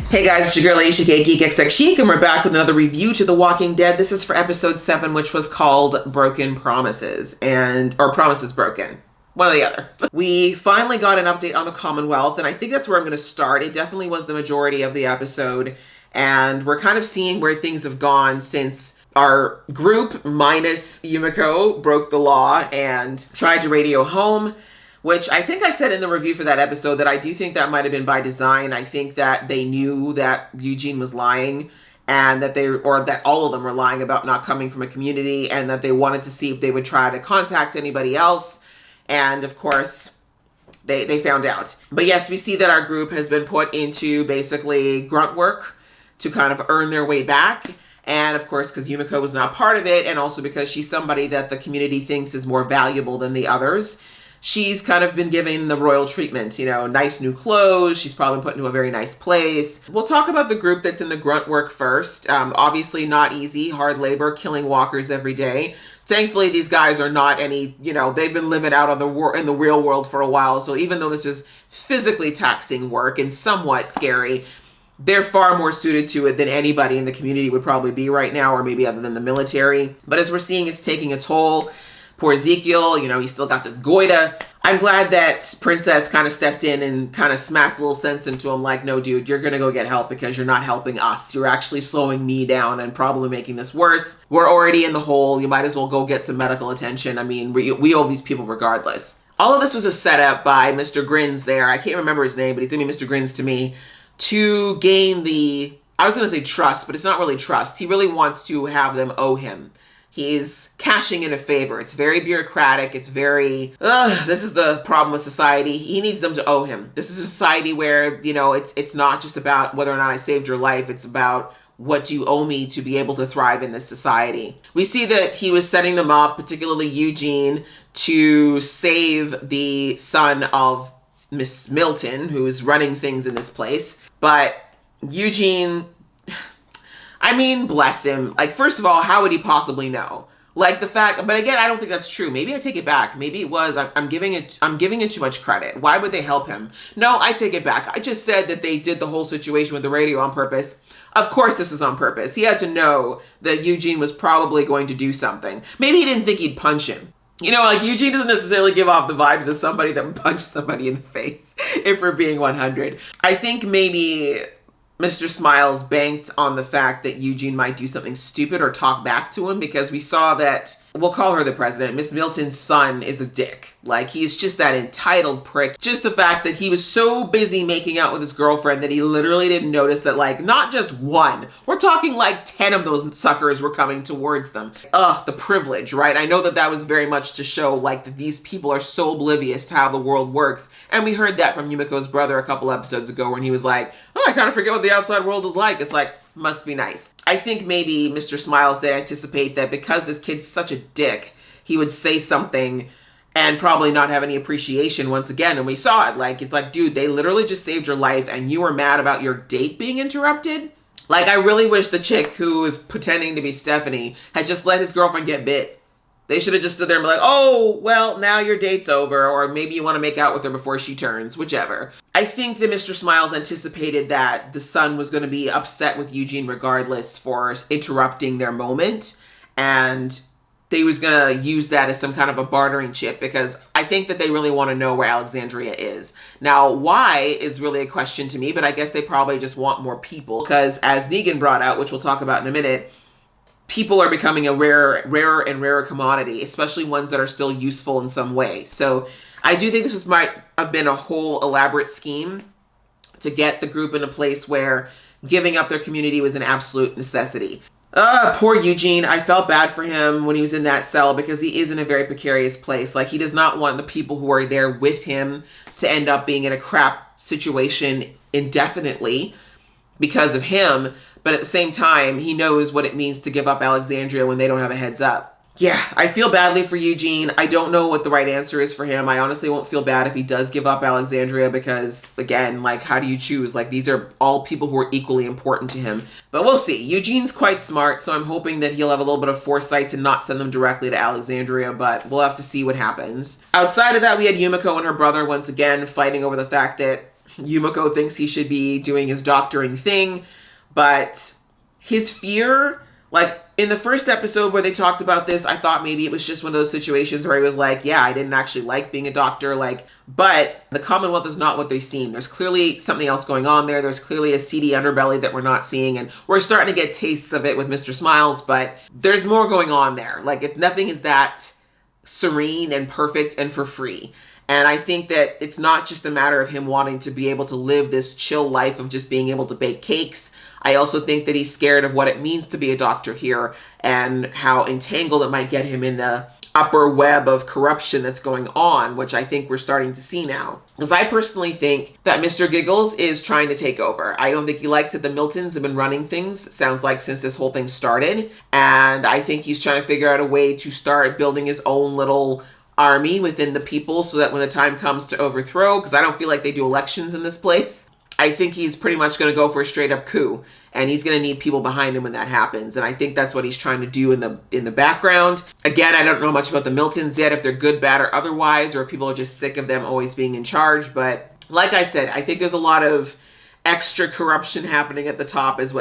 Hey guys, it's your girl Aisha K, Geek XX Chic, and we're back with another review to The Walking Dead. This is for episode 7, which was called Broken Promises, or Promises Broken. One or the other. We finally got an update on the Commonwealth, and I think that's where I'm going to start. It definitely was the majority of the episode, and we're kind of seeing where things have gone since our group, minus Yumiko, broke the law and tried to radio home. Which I think I said in the review for that episode that I do think that might have been by design. I think that they knew that Eugene was lying and that all of them were lying about not coming from a community, and that they wanted to see if they would try to contact anybody else. And of course, they found out. But yes, we see that our group has been put into basically grunt work to kind of earn their way back. And of course, because Yumiko was not part of it, and also because she's somebody that the community thinks is more valuable than the others, she's kind of been given the royal treatment, nice new clothes. She's probably put into a very nice place. We'll talk about the group that's in the grunt work first. Obviously not easy, hard labor, killing walkers every day. Thankfully, these guys are not any, they've been living out in the real world for a while. So even though this is physically taxing work and somewhat scary, they're far more suited to it than anybody in the community would probably be right now, or maybe other than the military. But as we're seeing, it's taking a toll. Poor Ezekiel, he's still got this goiter. I'm glad that Princess kind of stepped in and kind of smacked a little sense into him, like, no, dude, you're going to go get help because you're not helping us. You're actually slowing me down and probably making this worse. We're already in the hole. You might as well go get some medical attention. I mean, we owe these people regardless. All of this was a setup by Mr. Grins there. I can't remember his name, but he's going to be Mr. Grins to me, to gain I was going to say trust, but it's not really trust. He really wants to have them owe him. He's cashing in a favor. It's very bureaucratic. It's very, this is the problem with society. He needs them to owe him. This is a society where, it's not just about whether or not I saved your life. It's about what do you owe me to be able to thrive in this society. We see that he was setting them up, particularly Eugene, to save the son of Miss Milton, who's running things in this place. But Eugene, bless him. First of all, how would he possibly know? But again, I don't think that's true. Maybe I take it back. Maybe it was. I'm giving it too much credit. Why would they help him? No, I take it back. I just said that they did the whole situation with the radio on purpose. Of course this was on purpose. He had to know that Eugene was probably going to do something. Maybe he didn't think he'd punch him. Eugene doesn't necessarily give off the vibes as somebody that would punch somebody in the face, if we're being 100. I think maybe Mr. Smiles banked on the fact that Eugene might do something stupid or talk back to him, because we saw that, we'll call her the president, Miss Milton's son is a dick. He's just that entitled prick. Just the fact that he was so busy making out with his girlfriend that he literally didn't notice that, not just one, we're talking 10 of those suckers were coming towards them. Ugh, the privilege, right? I know that was very much to show, that these people are so oblivious to how the world works. And we heard that from Yumiko's brother a couple episodes ago when he was like, oh, I kind of forget what the outside world is like. It's must be nice. I think maybe Mr. Smiles did anticipate that because this kid's such a dick, he would say something and probably not have any appreciation once again. And we saw it. It's dude, they literally just saved your life and you were mad about your date being interrupted? I really wish the chick who was pretending to be Stephanie had just let his girlfriend get bit. They should have just stood there and be like, oh, well, now your date's over, or maybe you want to make out with her before she turns, whichever. I think that Mr. Smiles anticipated that the son was going to be upset with Eugene regardless for interrupting their moment, and they was going to use that as some kind of a bartering chip, because I think that they really want to know where Alexandria is. Now, why is really a question to me, but I guess they probably just want more people, because as Negan brought out, which we'll talk about in a minute, people are becoming a rarer and rarer commodity, especially ones that are still useful in some way. So I do think this might have been a whole elaborate scheme to get the group in a place where giving up their community was an absolute necessity. Poor Eugene. I felt bad for him when he was in that cell, because he is in a very precarious place. He does not want the people who are there with him to end up being in a crap situation indefinitely because of him. But at the same time, he knows what it means to give up Alexandria when they don't have a heads up. Yeah, I feel badly for Eugene. I don't know what the right answer is for him. I honestly won't feel bad if he does give up Alexandria, because, again, how do you choose? These are all people who are equally important to him. But we'll see. Eugene's quite smart, so I'm hoping that he'll have a little bit of foresight to not send them directly to Alexandria, but we'll have to see what happens. Outside of that, we had Yumiko and her brother once again fighting over the fact that Yumiko thinks he should be doing his doctoring thing, but his fear, like in the first episode where they talked about this, I thought maybe it was just one of those situations where he was like, yeah, I didn't actually like being a doctor, like, but the Commonwealth is not what they seem. There's clearly something else going on there. There's clearly a seedy underbelly that we're not seeing, and we're starting to get tastes of it with Mr. Smiles, but there's more going on there. Like, nothing is that serene and perfect and for free. And I think that it's not just a matter of him wanting to be able to live this chill life of just being able to bake cakes. I also think that he's scared of what it means to be a doctor here and how entangled it might get him in the upper web of corruption that's going on, which I think we're starting to see now. Because I personally think that Mr. Giggles is trying to take over. I don't think he likes that the Miltons have been running things, sounds like, since this whole thing started. And I think he's trying to figure out a way to start building his own little army within the people so that when the time comes to overthrow, because I don't feel like they do elections in this place, I think he's pretty much going to go for a straight up coup, and he's going to need people behind him when that happens. And I think that's what he's trying to do in the background. Again, I don't know much about the Miltons yet, if they're good, bad, or otherwise, or if people are just sick of them always being in charge. But like I said, I think there's a lot of extra corruption happening at the top, as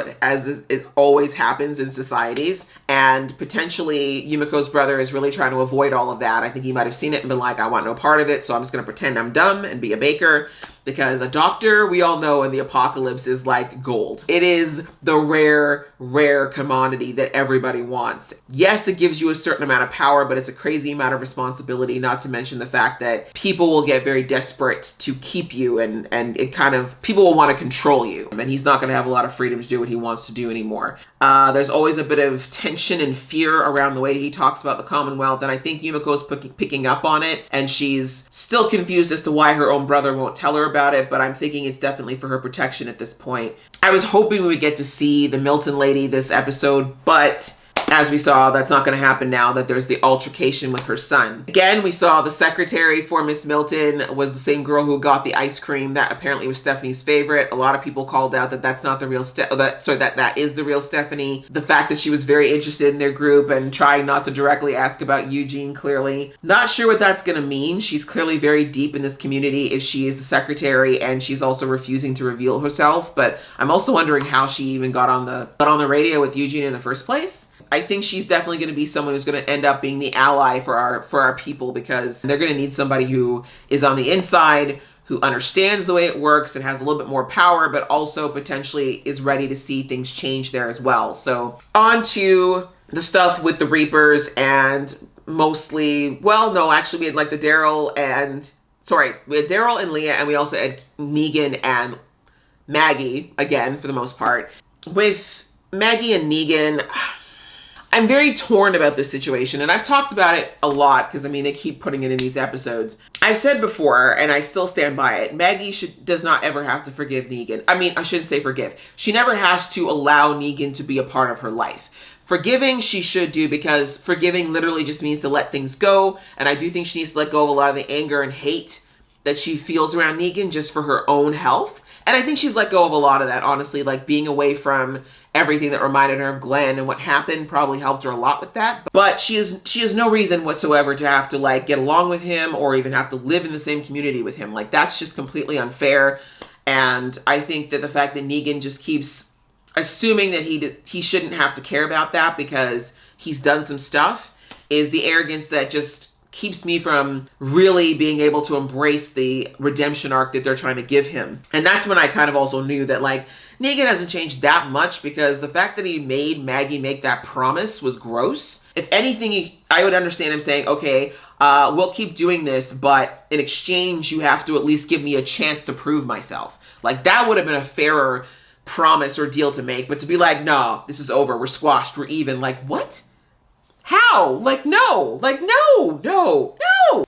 it always happens in societies. And potentially Yumiko's brother is really trying to avoid all of that. I think he might have seen it and been like, I want no part of it, so I'm just going to pretend I'm dumb and be a baker. Because a doctor, we all know in the apocalypse, is like gold. It is the rare commodity that everybody wants. Yes, it gives you a certain amount of power, but it's a crazy amount of responsibility, not to mention the fact that people will get very desperate to keep you, and it kind of, people will want to control you. And he's not going to have a lot of freedom to do what he wants to do anymore. There's always a bit of tension and fear around the way he talks about the Commonwealth, and I think Yumiko's picking up on it, and she's still confused as to why her own brother won't tell her about it, but I'm thinking it's definitely for her protection at this point. I was hoping we would get to see the Milton lady this episode, but as we saw, that's not going to happen now that there's the altercation with her son. Again, we saw the secretary for Miss Milton was the same girl who got the ice cream. That apparently was Stephanie's favorite. A lot of people called out that that's not the real that is the real Stephanie. The fact that she was very interested in their group and trying not to directly ask about Eugene, clearly. Not sure what that's going to mean. She's clearly very deep in this community if she is the secretary, and she's also refusing to reveal herself. But I'm also wondering how she even got on the radio with Eugene in the first place. I think she's definitely going to be someone who's going to end up being the ally for our people, because they're going to need somebody who is on the inside, who understands the way it works and has a little bit more power, but also potentially is ready to see things change there as well. So on to the stuff with the Reapers, and mostly, well, no, actually we had like we had Daryl and Leah, and we also had Negan and Maggie, again, for the most part. With Maggie and Negan, I'm very torn about this situation, and I've talked about it a lot because, I mean, they keep putting it in these episodes. I've said before, and I still stand by it, Maggie does not ever have to forgive Negan. I mean, I shouldn't say forgive. She never has to allow Negan to be a part of her life. Forgiving, she should do, because forgiving literally just means to let things go, and I do think she needs to let go of a lot of the anger and hate that she feels around Negan just for her own health. And I think she's let go of a lot of that, honestly, like being away from everything that reminded her of Glenn and what happened probably helped her a lot with that. But she has no reason whatsoever to have to like get along with him or even have to live in the same community with him. Like, that's just completely unfair. And I think that the fact that Negan just keeps assuming that he shouldn't have to care about that because he's done some stuff is the arrogance that just keeps me from really being able to embrace the redemption arc that they're trying to give him. And that's when I kind of also knew that, like, Negan hasn't changed that much, because the fact that he made Maggie make that promise was gross. If anything, I would understand him saying, okay, we'll keep doing this, but in exchange, you have to at least give me a chance to prove myself. Like, that would have been a fairer promise or deal to make. But to be like, no, this is over, we're squashed, we're even, like, what? How? Like, no. Like, no.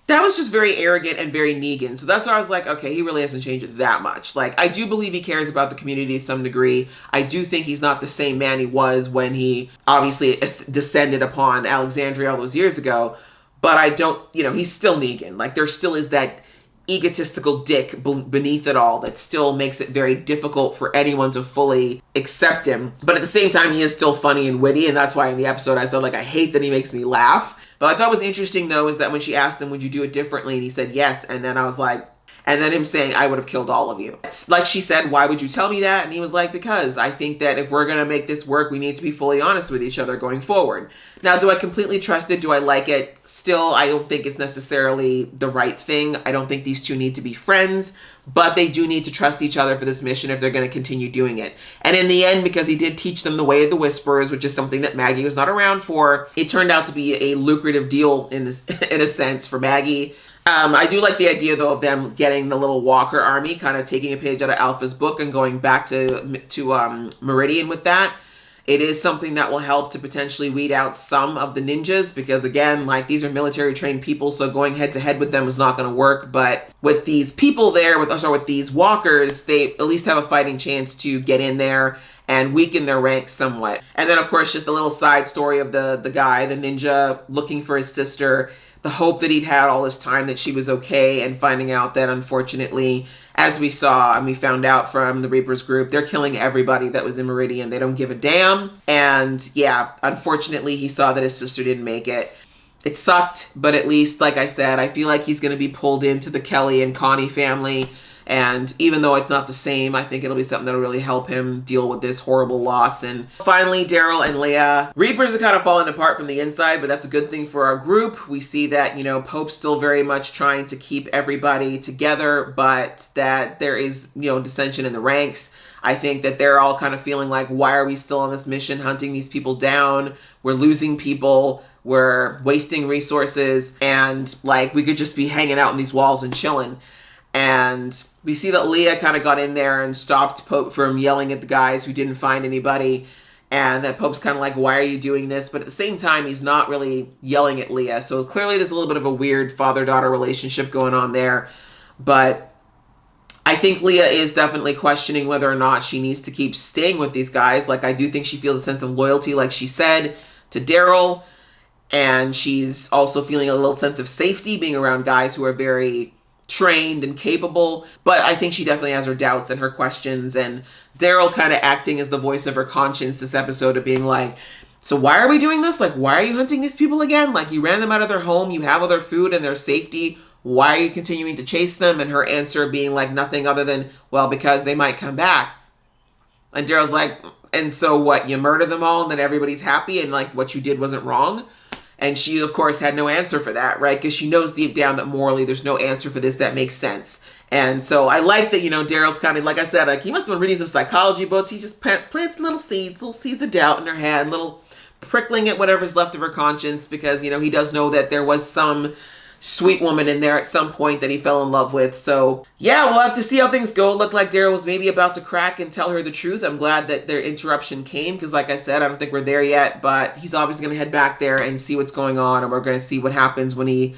That was just very arrogant and very Negan. So that's why I was like, okay, he really hasn't changed that much. Like, I do believe he cares about the community to some degree. I do think he's not the same man he was when he obviously descended upon Alexandria all those years ago. But I don't, he's still Negan. Like, there still is that egotistical dick beneath it all that still makes it very difficult for anyone to fully accept him. But at the same time, he is still funny and witty, and that's why in the episode I said, like, I hate that he makes me laugh. But I thought was interesting, though, is that when she asked him, would you do it differently? And he said yes. And then I was like, And then him saying, I would have killed all of you. It's like she said, why would you tell me that? And he was like, because I think that if we're going to make this work, we need to be fully honest with each other going forward. Now, do I completely trust it? Do I like it? Still, I don't think it's necessarily the right thing. I don't think these two need to be friends, but they do need to trust each other for this mission if they're going to continue doing it. And in the end, because he did teach them the way of the whispers, which is something that Maggie was not around for, it turned out to be a lucrative deal in this, in a sense for Maggie. I do like the idea, though, of them getting the little Walker army, kind of taking a page out of Alpha's book and going back to Meridian with that. It is something that will help to potentially weed out some of the ninjas because, again, like, these are military trained people, so going head to head with them is not going to work. But with these people there, with these walkers, they at least have a fighting chance to get in there and weaken their ranks somewhat. And then, of course, just a little side story of the guy, the ninja, looking for his sister, the hope that he'd had all this time that she was okay, and finding out that, unfortunately, as we saw and we found out from the Reapers group, they're killing everybody that was in Meridian. They don't give a damn. And yeah, unfortunately, he saw that his sister didn't make it. It sucked, but at least, like I said, I feel like he's going to be pulled into the Kelly and Connie family. And even though it's not the same, I think it'll be something that'll really help him deal with this horrible loss. And finally, Daryl and Leah. Reapers are kind of falling apart from the inside, but that's a good thing for our group. We see that, you know, Pope's still very much trying to keep everybody together, but that there is, you know, dissension in the ranks. I think that they're all kind of feeling like, why are we still on this mission hunting these people down? We're losing people. We're wasting resources. And, like, we could just be hanging out in these walls and chilling. And we see that Leah kind of got in there and stopped Pope from yelling at the guys who didn't find anybody. And that Pope's kind of like, why are you doing this? But at the same time, he's not really yelling at Leah. So clearly there's a little bit of a weird father-daughter relationship going on there. But I think Leah is definitely questioning whether or not she needs to keep staying with these guys. Like, I do think she feels a sense of loyalty, like she said, to Daryl. And she's also feeling a little sense of safety being around guys who are very trained and capable, but I think she definitely has her doubts and her questions, and Daryl kind of acting as the voice of her conscience this episode of being like, so why are we doing this? Like, why are you hunting these people again? Like, you ran them out of their home, you have all their food and their safety, why are you continuing to chase them? And her answer being like nothing other than, well, because they might come back. And Daryl's like, and so what, you murder them all and then everybody's happy and like what you did wasn't wrong? And she, of course, had no answer for that, right? Because she knows deep down that morally there's no answer for this that makes sense. And so I like that, you know, Daryl's kind of, like I said, like he must have been reading some psychology books. He just plants little seeds of doubt in her head, little prickling at whatever's left of her conscience, because, you know, he does know that there was some sweet woman in there at some point that he fell in love with. So yeah, we'll have to see how things go. It looked like Daryl was maybe about to crack and tell her the truth. I'm glad that their interruption came, because like I said, I don't think we're there yet, but he's obviously going to head back there and see what's going on, and we're going to see what happens when he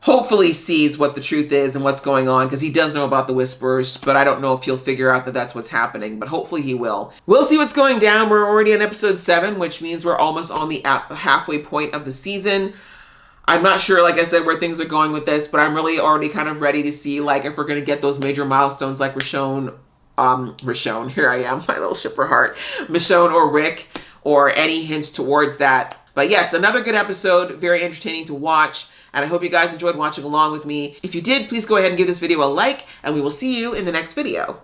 hopefully sees what the truth is and what's going on, because he does know about the whispers, but I don't know if he'll figure out that that's what's happening, but hopefully he will. We'll see what's going down. We're already on episode 7, which means we're almost on the halfway point of the season. I'm not sure, like I said, where things are going with this, but I'm really already kind of ready to see, like, if we're going to get those major milestones like Michonne, here I am, my little shipper heart, Michonne or Rick, or any hints towards that. But yes, another good episode, very entertaining to watch, and I hope you guys enjoyed watching along with me. If you did, please go ahead and give this video a like, and we will see you in the next video.